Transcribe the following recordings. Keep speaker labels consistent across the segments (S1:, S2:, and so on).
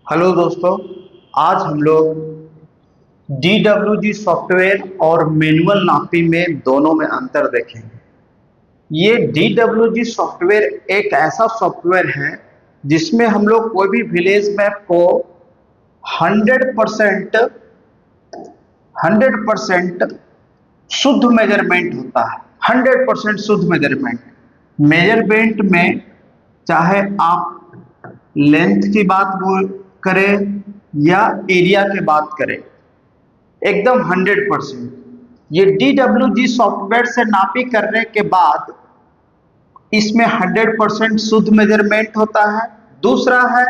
S1: Hello दोस्तों। आज हम लोग DWG सॉफ्टवेयर और मैनुअल नापी में दोनों में अंतर देखेंगे। ये DWG सॉफ्टवेयर एक ऐसा सॉफ्टवेयर है जिसमें हम लोग कोई भी विलेज मैप को 100% 100% शुद्ध मेजरमेंट होता है। 100% शुद्ध मेजरमेंट मेजरमेंट में चाहे आप लेंथ की बात करें या एरिया की बात करें, एकदम 100%। ये DWG सॉफ्टवेयर से नापी करने के बाद इसमें 100% शुद्ध मेजरमेंट होता है। दूसरा है,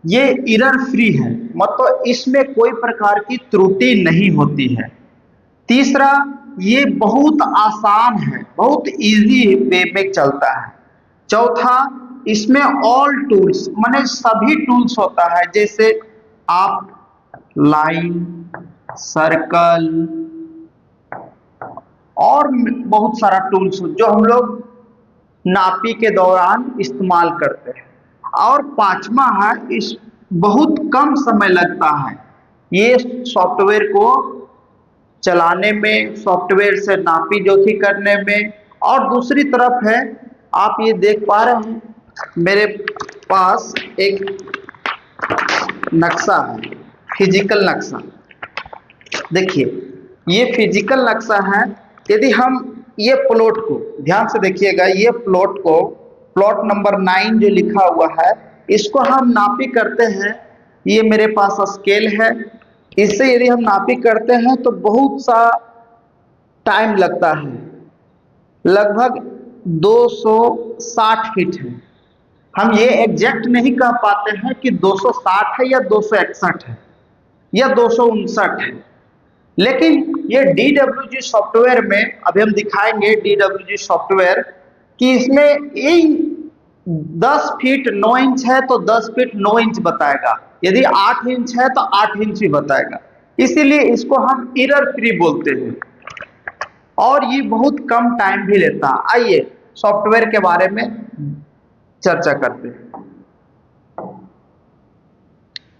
S1: ये एरर फ्री है, मतलब इसमें कोई प्रकार की त्रुटि नहीं होती है। तीसरा, ये बहुत आसान है, बहुत इजी वे में चलता है। चौथा, इसमें ऑल टूल्स माने सभी टूल्स होता है, जैसे आप लाइन, सर्कल और बहुत सारा टूल्स जो हम लोग नापी के दौरान इस्तेमाल करते हैं। और पांचवा है, इस बहुत कम समय लगता है ये सॉफ्टवेयर को चलाने में, सॉफ्टवेयर से नापी जोखी करने में। और दूसरी तरफ है, आप ये देख पा रहे हैं मेरे पास एक नक्शा है, फिजिकल नक्शा। देखिए, ये फिजिकल नक्शा है। यदि हम ये प्लॉट को ध्यान से देखिएगा, ये प्लॉट को, प्लॉट नंबर 9 जो लिखा हुआ है, इसको हम नापी करते हैं। ये मेरे पास स्केल है, इससे यदि हम नापी करते हैं तो बहुत सा टाइम लगता है, लगभग 260 फीट है। हम ये एग्जैक्ट नहीं कह पाते हैं कि 260 है या 261 है या 259 है, लेकिन ये DWG सॉफ्टवेयर में अभी हम दिखाएंगे DWG सॉफ्टवेयर कि इसमें 10 फीट 9 इंच है तो 10 फीट 9 इंच बताएगा, यदि 8 इंच है तो 8 इंच ही बताएगा। इसीलिए इसको हम एरर फ्री बोलते हैं और ये बहुत कम टाइम भी लेता है। आइए सॉफ्टवेयर के बारे में चर्चा करते हैं।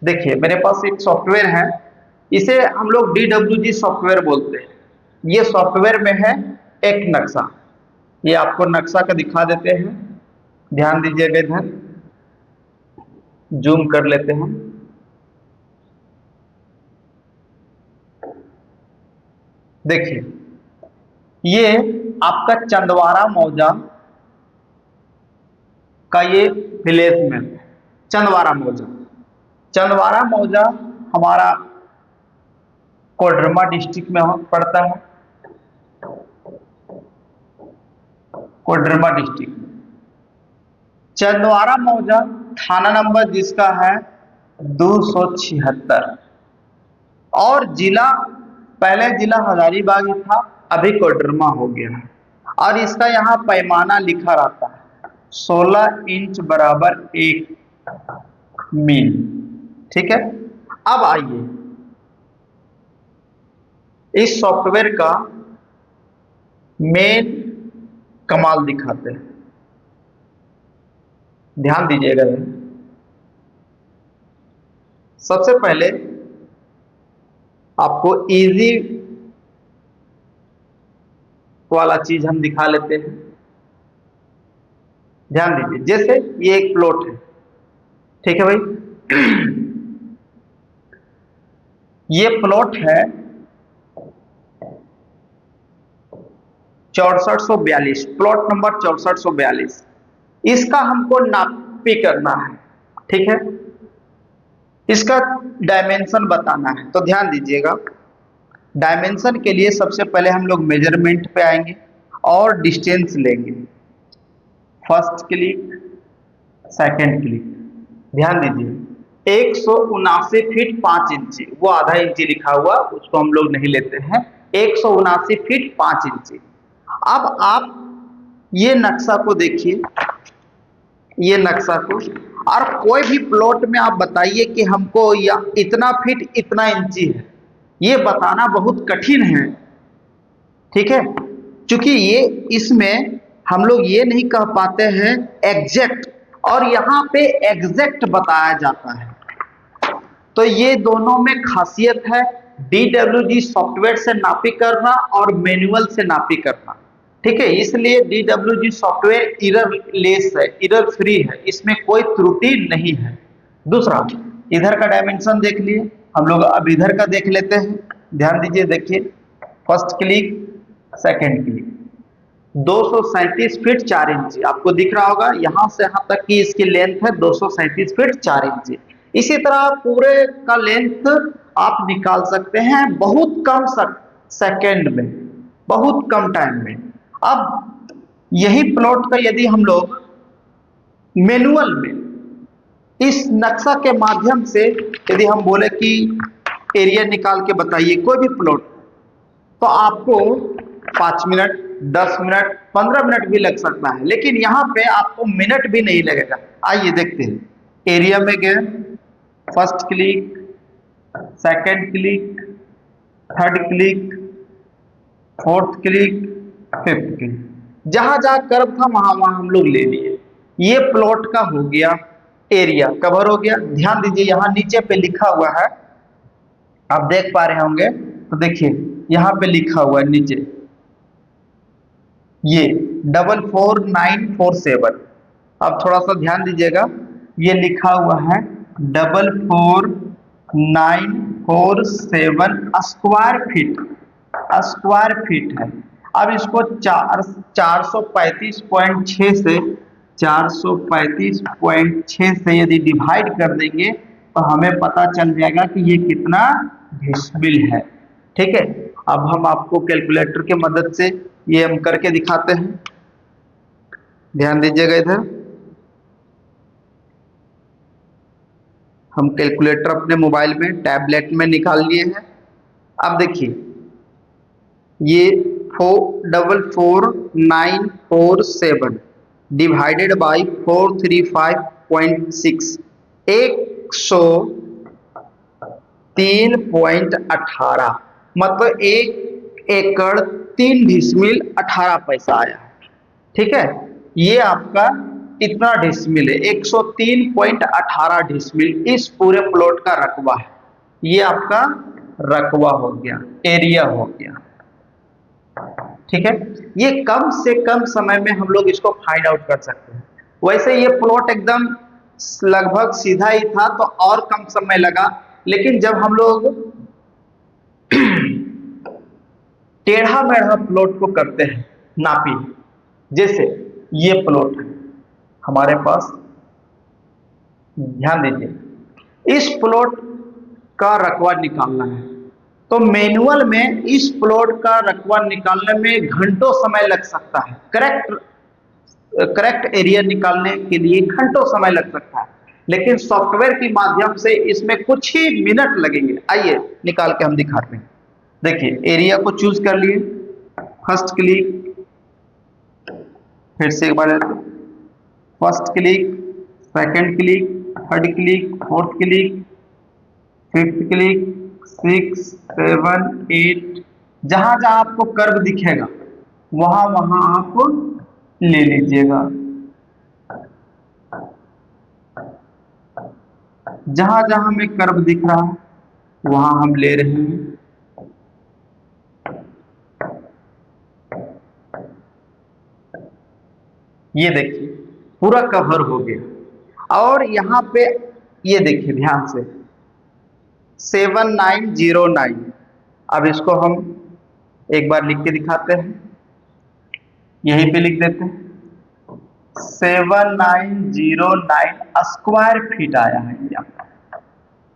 S1: देखिए, मेरे पास एक सॉफ्टवेयर है, इसे हम लोग DWG सॉफ्टवेयर बोलते हैं। ये सॉफ्टवेयर में है एक नक्शा, ये आपको नक्शा का दिखा देते हैं, ध्यान दीजिएगा। इधर जूम कर लेते हैं। देखिए, ये आपका चंदवारा मौजा का ये विलेज में चंदवारा मौजा। चंदवारा मौजा हमारा कोडरमा डिस्ट्रिक्ट में पड़ता है, कोडरमा डिस्ट्रिक्ट में। चंदवारा मौजा थाना नंबर जिसका है 276 और जिला, पहले जिला हजारीबाग ही था, अभी कोडरमा हो गया है। और इसका यहाँ पैमाना लिखा रहता है 16 इंच बराबर 1 मील। ठीक है, अब आइए इस सॉफ्टवेयर का मेन कमाल दिखाते हैं, ध्यान दीजिएगा। सबसे पहले आपको इजी वाला चीज हम दिखा लेते हैं, ध्यान दीजिए। जैसे ये एक प्लॉट है, ठीक है भाई, ये प्लॉट है 6442, प्लॉट नंबर 6442। इसका हमको नापी करना है, ठीक है, इसका डायमेंशन बताना है। तो ध्यान दीजिएगा, डायमेंशन के लिए सबसे पहले हम लोग मेजरमेंट पे आएंगे और डिस्टेंस लेंगे। फर्स्ट क्लिक, सेकंड क्लिक, ध्यान दीजिए 179 फीट 5 इंची, वो आधा इंची लिखा हुआ उसको हम लोग नहीं लेते हैं, 179 फीट 5 इंची। अब आप ये नक्शा को देखिए, ये नक्शा को, और कोई भी प्लॉट में आप बताइए कि हमको या इतना फीट इतना इंची है, ये बताना बहुत कठिन है। ठीक है, क्योंकि ये इसमें हम लोग ये नहीं कह पाते हैं एग्जैक्ट, और यहाँ पे एग्जैक्ट बताया जाता है। तो ये दोनों में खासियत है, DWG सॉफ्टवेयर से नापी करना और मैनुअल से नापी करना। ठीक है, इसलिए DWG सॉफ्टवेयर एरर लेस है, एरर फ्री है, इसमें कोई त्रुटि नहीं है। दूसरा, इधर का डायमेंशन देख लिए, हम लोग अब इधर का देख लेते हैं। ध्यान दीजिए, देखिए, first click, second click, 237 feet 4 inch आपको दिख रहा होगा। यहां से यहां तक की इसकी लेंथ है 237 फीट 4 इंच। इसी तरह पूरे का लेंथ आप निकाल सकते हैं बहुत कम सेकंड में, बहुत कम टाइम में। अब यही प्लॉट का यदि हम लोग मैनुअल में इस नक्शा के माध्यम से यदि हम बोले कि एरिया निकाल के बताइए कोई भी प्लॉट, तो आपको 5 मिनट, 10 मिनट, 15 मिनट भी लग सकता है, लेकिन यहाँ पे आपको मिनट भी नहीं लगेगा। आइए देखते हैं। एरिया में गए, first click, second click, third click, fourth click, fifth click, जहां जहां कर्व था वहां वहां हम लोग ले लिए। ये प्लॉट का हो गया, एरिया कवर हो गया। ध्यान दीजिए, यहां नीचे पे लिखा हुआ है, आप देख पा रहे होंगे, तो देखिए यहां पे लिखा हुआ है नीचे, ये 44947। अब थोड़ा सा ध्यान दीजिएगा, ये लिखा हुआ है 44947 स्क्वायर फीट, स्क्वायर फीट है। अब इसको 435.6 से 435.6 से यदि डिवाइड कर देंगे तो हमें पता चल जाएगा कि ये कितना डिसिमिल है। ठीक है, अब हम आपको कैलकुलेटर की मदद से ये हम करके दिखाते हैं। ध्यान दीजिएगा, इधर हम कैलकुलेटर अपने मोबाइल में, टैबलेट में निकाल लिए हैं। अब देखिए, ये 444,947 डिवाइडेड बाई 435.6, 103.18, मतलब 1 एकड़ 3 डिसमिल 18 पैसा आया। ठीक है, ये आपका इतना डिसमिल है, 103.18 डिसमिल इस पूरे प्लॉट का रकबा है। ये आपका रकबा हो गया, एरिया हो गया। ठीक है, ये कम से कम समय में हम लोग इसको फाइंड आउट कर सकते हैं। वैसे ये प्लॉट एकदम लगभग सीधा ही था तो और कम समय लगा, लेकिन जब हम लोग टेढ़ा मेढ़ा प्लॉट को करते हैं नापी, जैसे ये प्लॉट है हमारे पास, ध्यान दीजिए, इस प्लॉट का रकबा निकालना है तो मैनुअल में इस प्लॉट का रकबा निकालने में घंटों समय लग सकता है। करेक्ट एरिया निकालने के लिए घंटों समय लग सकता है, लेकिन सॉफ्टवेयर के माध्यम से इसमें कुछ ही मिनट लगेंगे। आइए निकाल के हम दिखाते हैं। देखिए, एरिया को चूज कर लिए, फर्स्ट क्लिक, फिर से एक बार first click, second click, third click, fourth click, fifth click, 6, 7, 8, जहां जहां आपको कर्व दिखेगा वहां वहां आप ले लीजिएगा। जहां जहां हमें कर्व दिख रहा है वहां हम ले रहे हैं। ये देखिए पूरा कवर हो गया। और यहां पे ये देखिए ध्यान से 7909, अब इसको हम एक बार लिख के दिखाते हैं, यहीं पे लिख देते हैं 7909 स्क्वायर फीट आया है,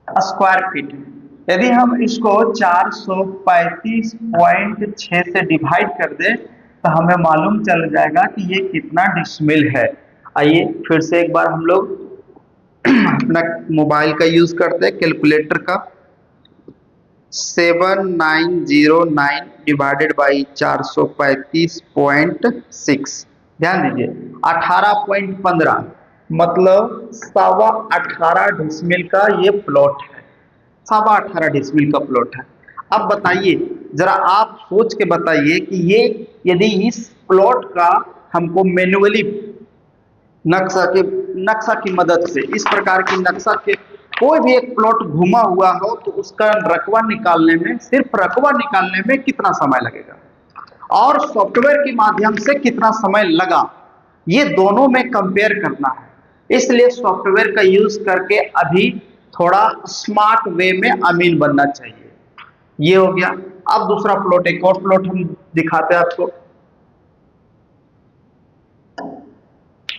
S1: स्क्वायर फीट। यदि हम इसको 435.6 से डिवाइड कर दें तो हमें मालूम चल जाएगा कि ये कितना डिसमिल है। आइए फिर से एक बार हम लोग अपना मोबाइल का यूज करते हैं, कैलकुलेटर का। 7909 डिवाइडेड बाई 435.6, ध्यान दीजिए 18.15, मतलब 18.25 डिसमिल का ये प्लॉट है, 18.25 डिसमिल का प्लॉट है। अब बताइए, जरा आप सोच के बताइए कि ये यदि इस प्लॉट का हमको मैन्युअली नक्शा की मदद से, इस प्रकार की नक्शा के कोई भी एक प्लॉट घुमा हुआ हो तो उसका रकबा निकालने में, सिर्फ रकबा निकालने में कितना समय लगेगा और सॉफ्टवेयर के माध्यम से कितना समय लगा, ये दोनों में कंपेयर करना है। इसलिए सॉफ्टवेयर का यूज करके अभी थोड़ा स्मार्ट वे में अमीन बनना चाहिए। ये हो गया। अब दूसरा प्लॉट, एक और प्लॉट हम दिखाते हैं आपको।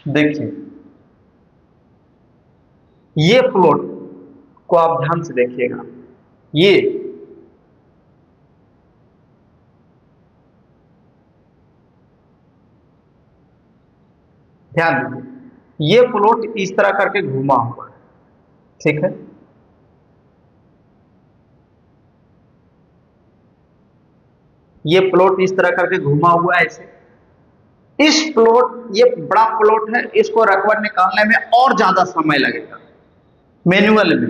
S1: देखिए ये प्लॉट को आप ध्यान से देखिएगा। ये ध्यान दीजिए, ये प्लॉट इस तरह करके घुमा हुआ है, ठीक है। ये प्लॉट इस तरह करके घुमा हुआ है ऐसे। इस प्लॉट, ये बड़ा प्लॉट है, इसको रकबा निकालने में और ज्यादा समय लगेगा मैन्युअल में,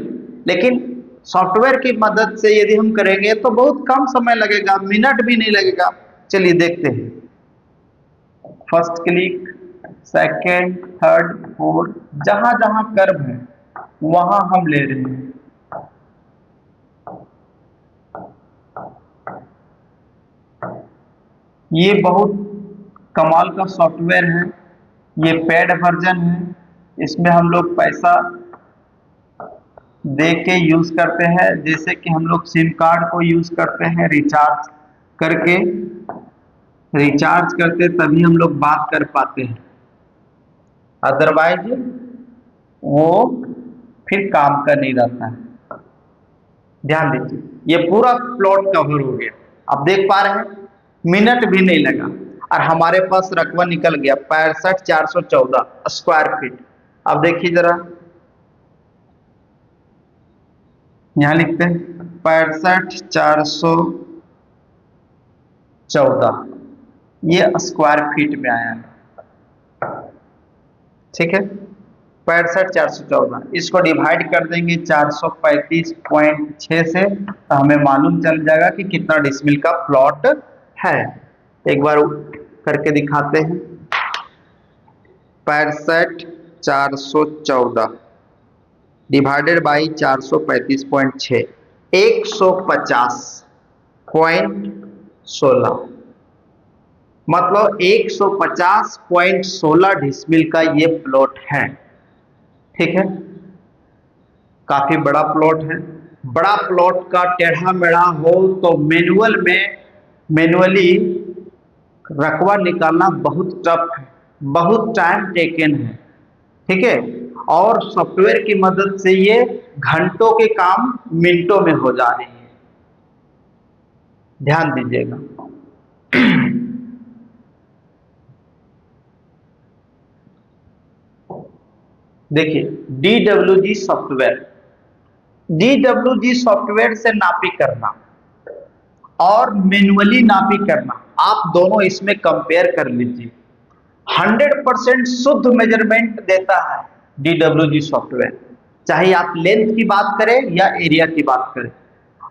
S1: लेकिन सॉफ्टवेयर की मदद से यदि हम करेंगे तो बहुत कम समय लगेगा, मिनट भी नहीं लगेगा। चलिए देखते हैं। First click, second, third, fourth, जहां जहां कर्व है वहां हम ले रहे हैं। ये बहुत कमाल का सॉफ्टवेयर है, ये पेड वर्जन है, इसमें हम लोग पैसा दे के यूज करते हैं, जैसे कि हम लोग सिम कार्ड को यूज करते हैं रिचार्ज करके, रिचार्ज करते तभी हम लोग बात कर पाते हैं, अदरवाइज वो फिर काम का नहीं रहता है। ध्यान दीजिए, ये पूरा प्लॉट कवर हो गया, आप देख पा रहे हैं, मिनट भी नहीं लगा और हमारे पास रकबा निकल गया 65,414 स्क्वायर फीट। अब देखिए जरा, यहां लिखते हैं 65,414, ये स्क्वायर फीट में आया है, ठीक है। 65,414, इसको डिवाइड कर देंगे 435.6 से, तो हमें मालूम चल जाएगा कि कितना डिसमिल का प्लॉट है। एक बार करके दिखाते हैं। 65,414 डिवाइडेड बाई 435.6, 150.16, मतलब 150.16 डिसमिल का ये प्लॉट है, ठीक है। काफी बड़ा प्लॉट है। बड़ा प्लॉट का टेढ़ा मेढ़ा हो तो मैनुअली रकबा निकालना बहुत टफ है, बहुत टाइम टेकन है, ठीक है। और सॉफ्टवेयर की मदद से ये घंटों के काम मिनटों में हो जा रही है। ध्यान दीजिएगा। देखिए DWG सॉफ्टवेयर, DWG सॉफ्टवेयर से नापी करना और मैनुअली नापी करना, आप दोनों इसमें कंपेयर कर लीजिए। 100% शुद्ध मेजरमेंट देता है DWG सॉफ्टवेयर, चाहे आप लेंथ की बात करें या एरिया की बात करें।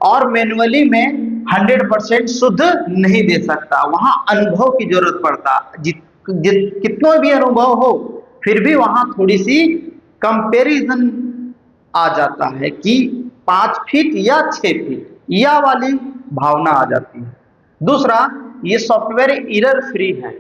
S1: और मैनुअली में 100% शुद्ध नहीं दे सकता, वहां अनुभव की जरूरत पड़ता, कितना भी अनुभव हो फिर भी वहां थोड़ी सी कंपैरिजन आ जाता है कि 5 फीट या 6 फीट, या वाली भावना आ जाती है। दूसरा, ये सॉफ्टवेयर एरर फ्री है,